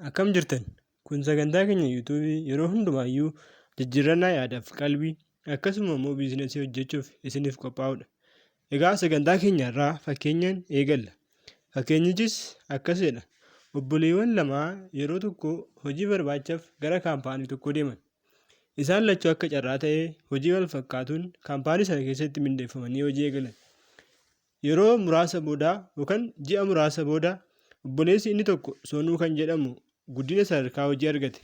Akkam jirtan? Kun sagantaa keenya yuutuubii yeroo hundumaayyuu jijjiirannaa yaadaaf qalbii akkasuma immoo biizinasii hojjechuuf isiniif qophaa'udha. Egaa sagantaa keenya irraa fakkeenyaan eegalla. Fakkeenyichis akkasidha. Obboleewwan lamaa yeroo tokko hojii barbaachaaf gara kaampaanii tokko deeman. Isaan lachuu akka carraa ta'ee hojii wal fakkaatuun kaampaanii sana keessatti mindeeffamanii hojii eegalan. Yeroo muraasa boodaa yookaan ji'a muraasa booda obboleessi inni tokko Soonuu kan jedhamu guddina sadarkaa hojii argate.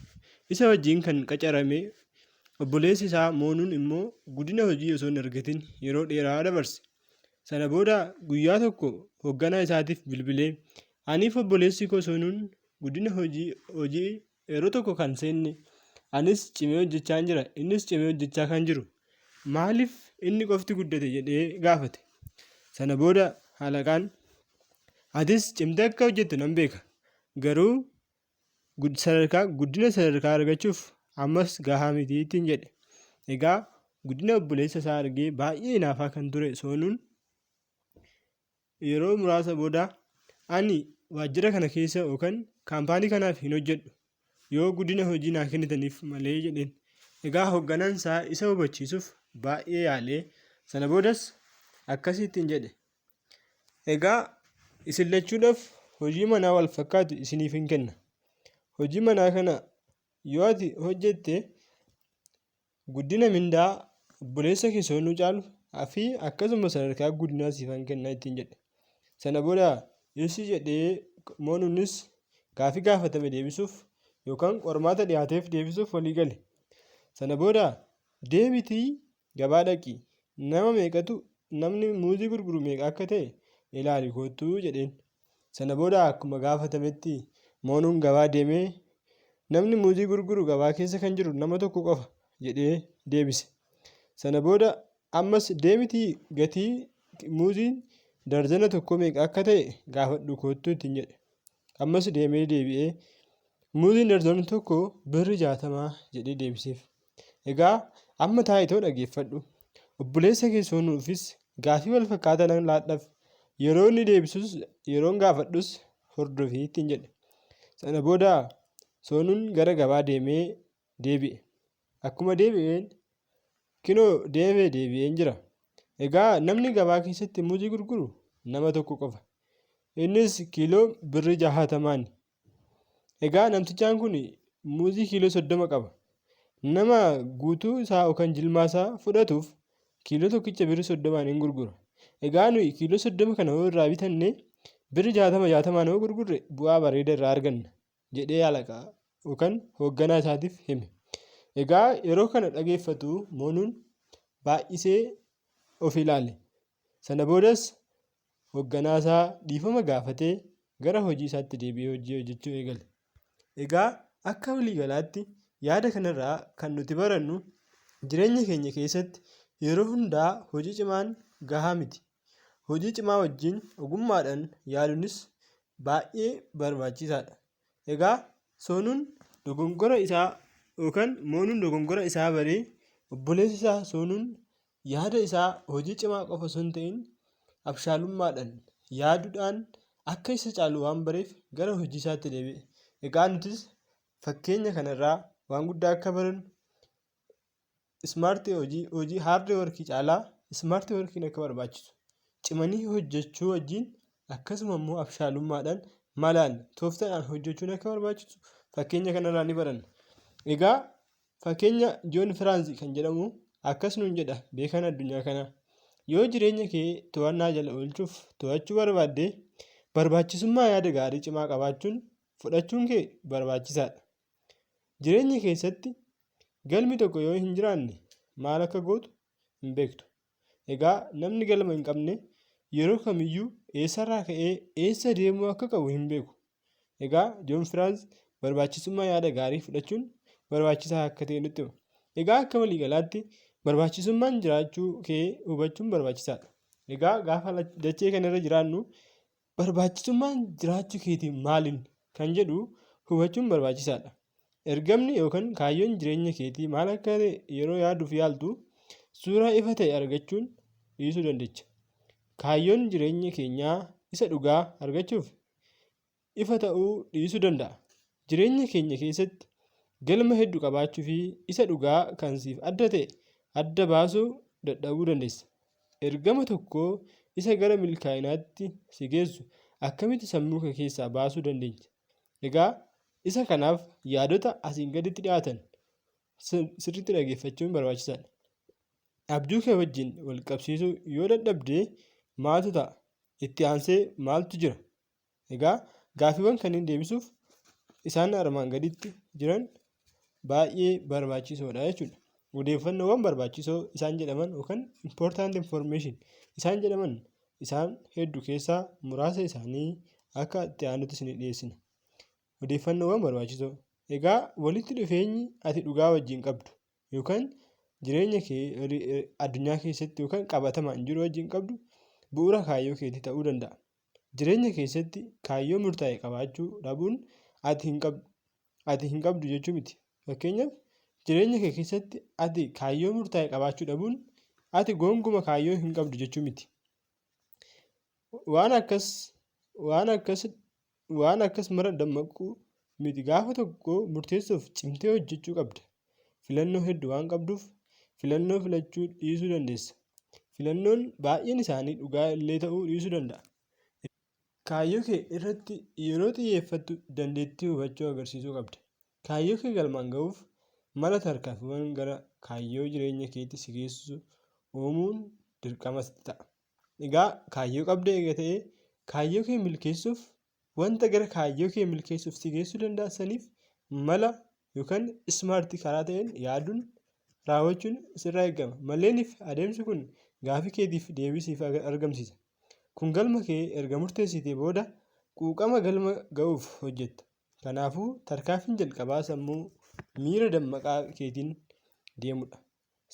Isa wajjin kan qacarame obboleessi isaa Moonuun immoo guddina hojii osoo hin argatin yeroo dheeraa dabarse. Sana booda guyyaa tokko hoogganaa isaatiif bilbilee aniif obboleessi koo Soonuun guddina hojii yeroo tokko kan seenne anis cimee hojjechaa jira innis cimee hojjechaa kan jiru maaliif inni qofti guddate jedhee gaafate. Sana booda halaqaan atis cimtee akka hojjettu nan beeka garuu guddina sadarkaa argachuuf ammas gahaa miti ittiin jedhe. Egaa guddina obboleessa isaa argee baay'ee hinaafaa kan ture Soonuun yeroo muraasa booda ani waajjira kana keessa yookaan kaampaanii kanaaf hin hojjedhu yoo guddina hojii naa kennitaniif malee jedheen. Egaa hoogganaan isaa isa hubachiisuuf baay'ee yaalee sana boodas akkasittiin jedhe. Egaa isin lachuudhaaf hojii manaa wal fakkaatu isiniif hin kenna. Hojii manaa kana yoo ati hojjette guddina mindaa obboleessa kee Soonuu caalu fi akkasuma sadarkaa guddinaa siifan kenna ittiin jedhe. Sana booda dhirsi jedhee Moonuunis gaafii gaafatame deebisuuf yookaan qormaata dhiyaateef deebisuuf walii gale. Sana booda deebitii gabaa dhaqi nama meeqatu namni muuzii gurguru meeqa akka ta'e ilaali kottuu jedheen. Sana booda akkuma gaafatametti Moonuun gabaa deemee namni muuzii gurguru gabaa keessa kan jiru nama tokko qofa jedhee deebise. Sana booda ammas deemitii gatii muuziin darzana tokko meeqa akka ta'e gaafadhu kottuu ittiin jedhe. Ammas deemee deebi'ee muuziin darzana tokko birri 60 jedhee deebiseef. Egaa amma taa'itoo dhageeffadhu. Obboleessa kee Soonuufis gaafii wal fakkaataa nan laadhaaf. Yeroo inni deebisus yeroon gaafadhus hordofii ittiin jedhe. Sana booda Soonuun gara gabaa deemee deebi'e. Akkuma deebi'een kinoo deebi'een jira. Egaa namni gabaa keessatti muuzii gurguru nama tokko qofa. Innis kiiloo birri 60. Egaa namtichaan kun muuzii kiiloo 30 qaba. Nama guutuu isaa yookaan jilmaa isaa fudhatuuf kiiloo tokkicha birri 30 hin gurgura. Egaa nuyi kiiloo 30 kana yoo irraa bitanne birri 60 yoo gurgurre bu'aa bareeda irraa arganna jedhee halaqaa yookaan hoogganaa isaatiif hime. Egaa yeroo kana dhageeffatu Moonuun baay'isee of ilaale. Sana boodas hoogganaa isaa dhiifama gaafatee gara hojii isaatti deebi'ee hojii hojjechuu eegale. Egaa akka waliigalaatti yaada kanarraa kan nuti barannu jireenya keenya keessatti yeroo hundaa hojii cimaan gahaa miti. Hojii cimaa wajjin ogummaadhaan yaaduunis baay'ee barbaachisaadha. Egaa Soonuun dogongora isaa yookaan Moonuun dogongora isaa baree obboleessi isaa Soonuun yaada isaa hojii cimaa qofa osoo hin ta'in abshaalummaadhaan yaaduudhaan akka isa caalu waan bareef gara hojii isaatti deebi'e. Egaa nutis fakkeenya kanarraa waan guddaa akka barannu hojii haardii workii caalaa ismaartii workiin akka barbaachisu cimanii hojjechuu wajjin akkasuma immoo abshaalummaadhaan malaan tooftaadhaan hojjechuun akka barbaachisu fakkeenya kanarraa ni baranna. Egaa fakkeenya Joon Firaansi kan jedhamu akkas nuun jedha beekan addunyaa kanaa. Yoo jireenya kee to'annaa jala oolchuuf to'achuu barbaadde barbaachisummaa yaada gaarii cimaa qabaachuun fudhachuun kee barbaachisaadha. Jireenya keessatti galmi tokko yoo hin jiraanne maal akka gootu hin beektu. Egaa namni galma hin qabne yeroo kamiyyuu eessarraa ka'ee eessa deemuu akka qabu hin beeku. Egaa Joon Firaansi barbaachisummaa yaada gaarii fudhachuun barbaachisaa akka ta'e nutti hima. Egaa akka waliigalaatti barbaachisummaan jiraachuu kee hubachuun barbaachisaadha. Egaa gaafa dachee kanarra jiraannu barbaachisummaan jiraachuu keetii maaliin kan jedhu hubachuun barbaachisaadha. Ergamni yookaan kaayyoon jireenya keetii maal akka ta'e yeroo yaaduuf yaaltu suuraa ifa ta'e argachuun dhiisuu dandeecha. Kaayyoon jireenya keenyaa isa dhugaa argachuuf ifa ta'uu dhiisuu danda'a. jireenya keenya keessatti galma hedduu qabaachuu fi isa dhugaa kan siif adda ta'e adda baasuu dadhabuu dandeessa. Ergama tokkoo isa gara milkaa'inaatti si geessu akkamitti sammuu kee keessaa baasuu dandeenya? Egaa isa kanaaf yaadota asiin gaditti dhiyaatan sirriitti dhaggeeffachuun barbaachisaadha. Abjuu kee wajjin wal qabsiisuu yoo dadhabdee maaltu ta'a? Itti aansee maaltu jira? Egaa gaaffiiwwan kanneen deebisuuf isaan armaan gaditti jiran baay'ee barbaachisoodha jechuudha. Odeeffannoowwan barbaachisoo isaan jedhaman yookaan important information isaan jedhaman isaan hedduu keessaa muraasa isaanii akka itti aanutti isin dhiyeessina. Odeeffannoowwan barbaachisoo. Egaa walitti dhufeenyi ati dhugaa wajjin qabdu yookaan jireenya kee addunyaa keessatti yookaan qabatamaan jiru wajjin qabdu bu'uura kaayyoo keetii ta'uu danda'a. Jireenya keessatti kaayyoo murtaa'e qabaachuu dhabuun ati hin qabdu jechuu miti. Fakkeenyaaf jireenya kee keessatti ati kaayyoo murtaa'e qabaachuu dhabuun ati gonkumaa kaayyoo hin qabdu jechuu miti. Waan akkas mara dammaquu miti. Gaafa tokko murteessuuf cimtee hojjechuu qabda. Filannoo hedduu waan qabduuf filannoo filachuu dhiisuu dandeessa. Filannoon baay'een isaanii dhugaa illee ta'uu dhiisuu danda'a. Kaayyoo kee irratti yeroo xiyyeeffattu dandeettii hubachuu agarsiisuu qabda. Kaayyoo kee galmaan ga'uuf mala tarkaanfiiwwan gara kaayyoo jireenya keetti si geessu uumuun dirqama sitti ta'a. Egaa kaayyoo qabda eega ta'ee kaayyoo kee milkeessuuf wanta gara kaayyoo kee milkeessuuf si geessuu danda'aniif mala yookaan ismaartii karaa ta'een yaaduun raawwachuun sirraa eegama. Malleeniif adeemsi kun gaaffii keetiif deebii siif argamsiisa. Kun galma kee erga murteessitee booda quuqama galma ga'uuf hojjetta. Kanaafuu tarkaanfiin jalqabaa sammuu miira dammaqaa keetiin deemudha.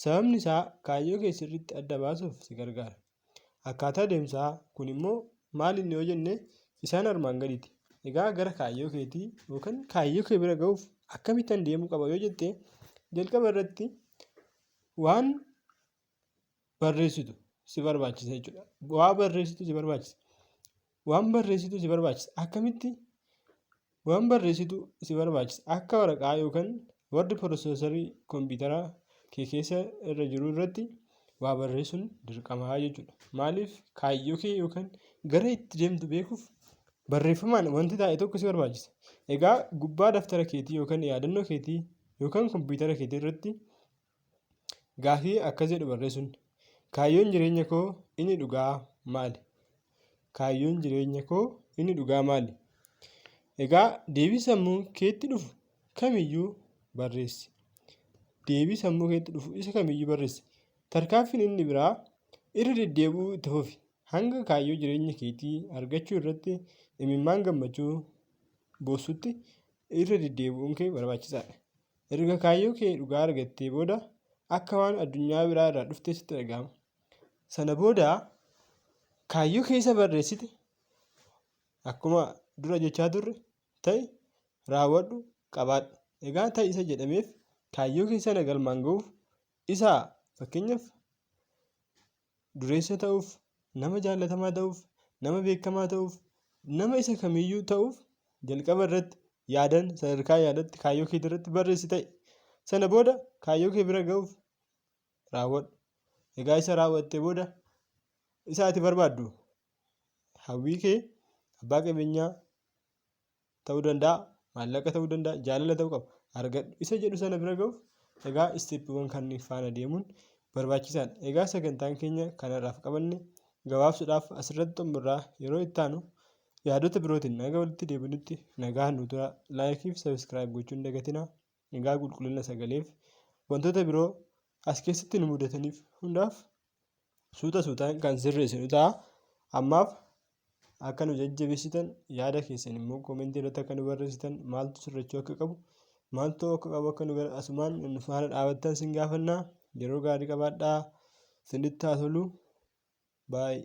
Sababni isaa kaayyoo kee sirriitti adda baasuuf si gargaara. Akkaataa deemsaa kun immoo maal inni yoo jenne isaan armaan gadiiti. Egaa gara kaayyoo keetii yookaan kaayyoo kee bira ga'uuf akkamittan deemuu qaba yoo jette jalqaba irratti waan barreessitu si barbaachisa jechuudha. Waan barreessitu si barbaachisa. Akkamitti waan barreessitu si barbaachisa? Akka waraqaa yookaan wardi pirooseesarii kompiitaraa kee keessa irra jiru irratti waa barreessuun dirqamaa jechuudha. Maaliif kaayyoo kee yookaan gara itti deemtu beekuuf barreeffamaan wanti taa'e tokko si barbaachisa. Egaa gubbaa daftara keetii yookaan yaadannoo keetii yookaan kompiitara keetii irratti gaaffii akkas jedhu barreessuun kaayyoon jireenya koo inni dhugaa maali? Kaayyoon jireenya koo inni dhugaa maali? Egaa deebii sammuu keetti dhufu kamiyyuu barreessi. Deebii sammuu keetti dhufu isa kamiyyuu barreessi. Tarkaanfiin inni biraa irra deddeebi'uu itti fufi. Hanga kaayyoo jireenya keetii argachuu irratti imimmaan gammachuu boossutti irra deddeebi'uun kee barbaachisaadha. Erga kaayyoo kee dhugaa argattee booda akka waan addunyaa biraa irraa dhuftee sitti dhagahama. Sana booda kaayyoo keessa barreessite akkuma dura jechaa turre ta'e raawwadhu qabaadhu. Egaa ta'e isa jedhameef kaayyoo keessa na galmaan ga'uuf isa fakkeenyaaf dureessa ta'uuf, nama jaallatamaa ta'uuf, nama beekamaa ta'uuf, nama isa kamiyyuu ta'uuf jalqaba irratti yaadan sadarkaa yaadatti kaayyoo kee irratti barreessi ta'e. Sana booda kaayyoo kee bira ga'uuf raawwadhu. Egaa isa raawwattee booda isa ati barbaaddu hawwii kee abbaa qabeenyaa ta'uu danda'a, maallaqa ta'uu danda'a, jaalala ta'uu qaba. Argadhu isa jedhu sana bira ga'uuf egaa isteeppiiwwan kanneen faana deemuun barbaachisaadha. Egaa sagantaan keenya kanarraaf qabanne gabaabsuudhaaf asirratti xumurraa yeroo itti aanu yaadota birootiin naga walitti deebinutti nagaa nu tura. Laayikii fi sabiskiraayib gochuun hin dagatinaa. Egaa qulqullina sagaleef wantoota biroo as keessatti nu mudataniif hundaaf suutaan kan sirreessinu ta'a. Ammaaf akka nu jajjabeessitan yaada keessan immoo koomentii irratti akka nu barreessitan maaltu sirrachuu akka qabu maaltu akka qabu akka nu asumaan nu faana dhaabattan sin gaafannaa. Yeroo gaarii qabaadhaa. Isinitti haa tolu. Baay'ee.